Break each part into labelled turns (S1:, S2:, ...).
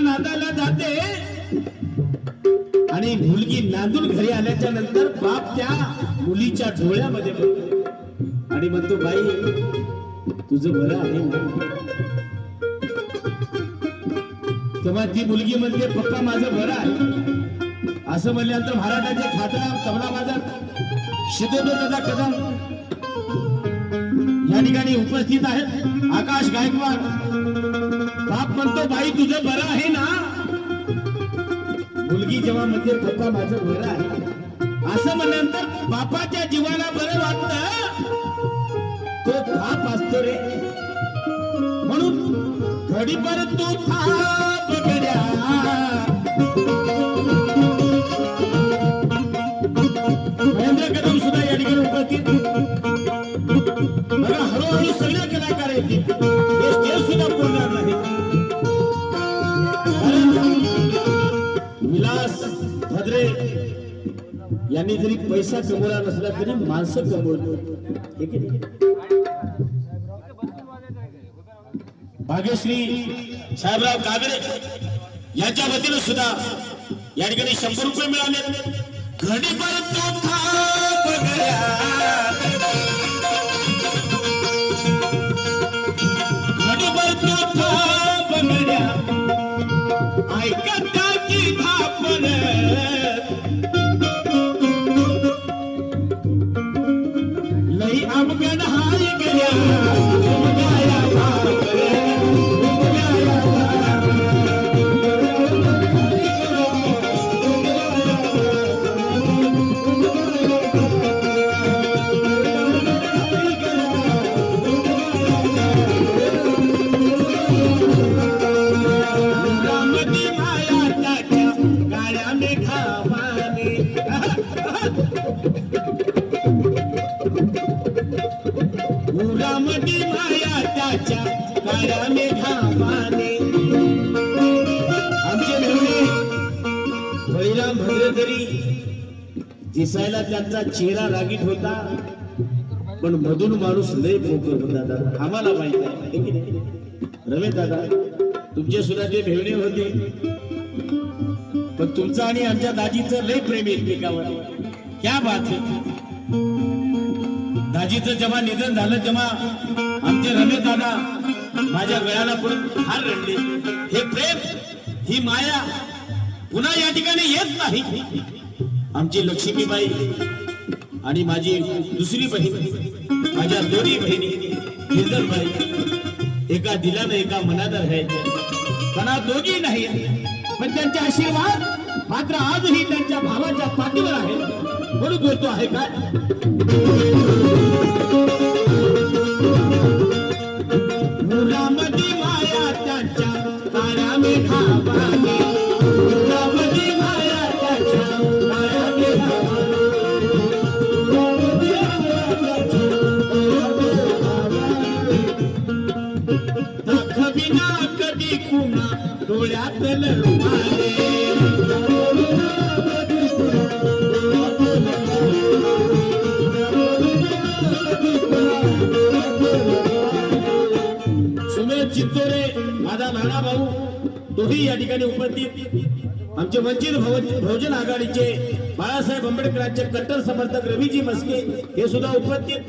S1: नादाला जाते आणि मुलगी नांदून घरी आल्याच्या नंतर बाप त्या मुलीच्या डोळ्यामध्ये बघतो आणि म्हणतो, बाई तुझं बरं आहे ना? तेव्हा ती मुलगी म्हणते, पप्पा माझं बरं आहे. असं म्हणल्यानंतर महाराजांचे खासदार तबला वादक सिद्धोदत्त दादा कदम या ठिकाणी उपस्थित आहेत. आकाश गायकवाड. बाप म्हणतो, बाई तुझं बरं आहे ना? मुलगी जेव्हा म्हणते, पप्पा माझं बरं आहे, असं म्हणल्यानंतर बापाच्या जीवाला बरं वाटतं. तो थाप असतो रे. म्हणून घडीभर तू थाप गड्या, महेंद्र कदम सुद्धा या ठिकाणी उपस्थित. बघा हळूहळू सगळे कलाकार येतील. हे स्टेज सुद्धा बोलणार नाही. विलास भद्रे यांनी जरी पैसा कमवला नसला तरी माणसं कमवली. भाग्यश्री साहेबराव कागडे यांच्या वतीनं सुद्धा या ठिकाणी 100 रुपये मिळाले. घडीभर तो थाप गड्या, घडीभर तो थाप गड्या, ऐका त्याची थापण, लई अवघड हाय गड्या. बळीराम भद्रे तरी दिसायला त्यांचा चेहरा रागीट होता, पण मधून माणूस लय पोकर होता. आम्हाला माहित आहे. रमेश दादा तुमचे सुद्धा जे भेवणे होते, पण तुमचं आणि आमच्या दाजीचं लय प्रेम एकमेकावर. क्या बात आहे. दाजीचं जेव्हा निधन झालं तेव्हा आमचे रमेश दादा माझ्या गळ्याला पडून फार रडले. हे प्रेम, ही माया पुन्हा या ठिकाणी येत नाही. आमची लक्ष्मीबाई आणि माझी दुसरी बहीण, माझ्या दोन्ही बहिणी गिरधरबाई एका दिलानं एका मनानं राहायच्या. पण दोघी नाही, पण त्यांचे आशीर्वाद मात्र आजही त्यांच्या भावाच्या पाठीवर आहे. म्हणून बोलतो आहे काय, मुलामधी माया त्यांच्या काळ्या मेघावाने, मुलामधी माया त्यांच्या काळ्या मेघावाने, दाखविना कधी कुणा डोळ्यातल रुमाले, चित्तोरे माझा नाना भाऊ तोही या ठिकाणी उपस्थित. आमचे वंचित बहुजन आघाडीचे बाळासाहेब आंबेडकरांचे कट्टर समर्थक रवीजी मस्के हे सुद्धा उपस्थित.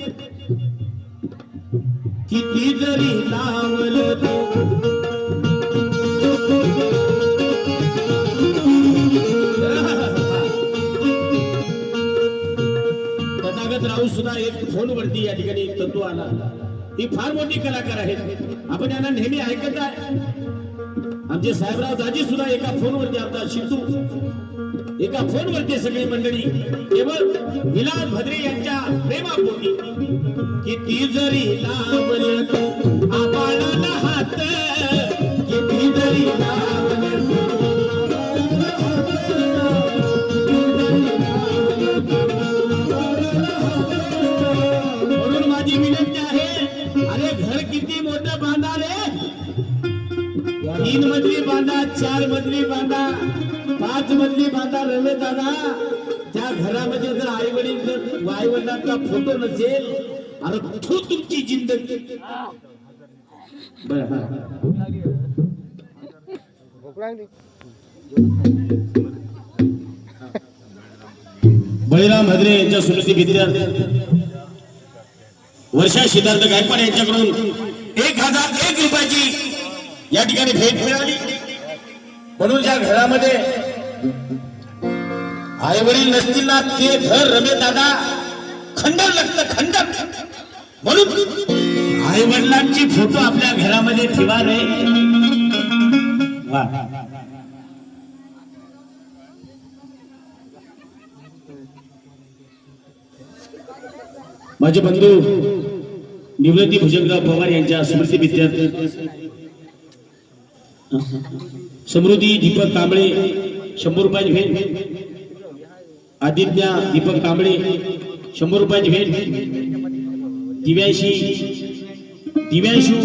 S1: किती जरी लावलं तथागत राहू सुद्धा एक फोनवरती या ठिकाणी एक तत्व आला. ती फार मोठी कलाकार आहेत, आपण यांना नेहमी ऐकत आहे. आमचे साहेबराव दाजी सुद्धा एका फोनवरती, आमचा शितू एका फोनवरती सगळी मंडळी केवळ विलास भद्रे यांच्या प्रेमापोटी. किती जरी लावलं आबाळाला हात, किती जरी लावलं म्हणून माझी विनंती आहे, अरे घर किती मोठं बांधा रे. 3 मजली बांधा, 4 मजली बांधा, 5 मजली बांधा. रवे दादा त्या घरामध्ये जर आई वडील जर आई वडिलांचा फोटो नसेल, अरे तो तुमची जिंदगी. बळीराम हदरे यांच्या सुनीती विद्यार्थी वर्षा सिद्धार्थ गायकवाड यांच्याकडून 1001 रुपयाची या ठिकाणी भेट मिळाली. म्हणून ज्या घरामध्ये आईवडील नसतील ना ते घर रमे दादा खंडर लागतं खंडर. म्हणून आई वडिलांची फोटो आपल्या घरामध्ये ठेवा रे. वा माझे बंधू निवृत्ती भुजंगराव पवार यांच्या स्मृती विद्यार्थी समृद्धी दीपक कांबळे 100 रुपयाची भेट. आदित्य दीपक कांबळे 100 रुपयाची भेट. दिव्यांशू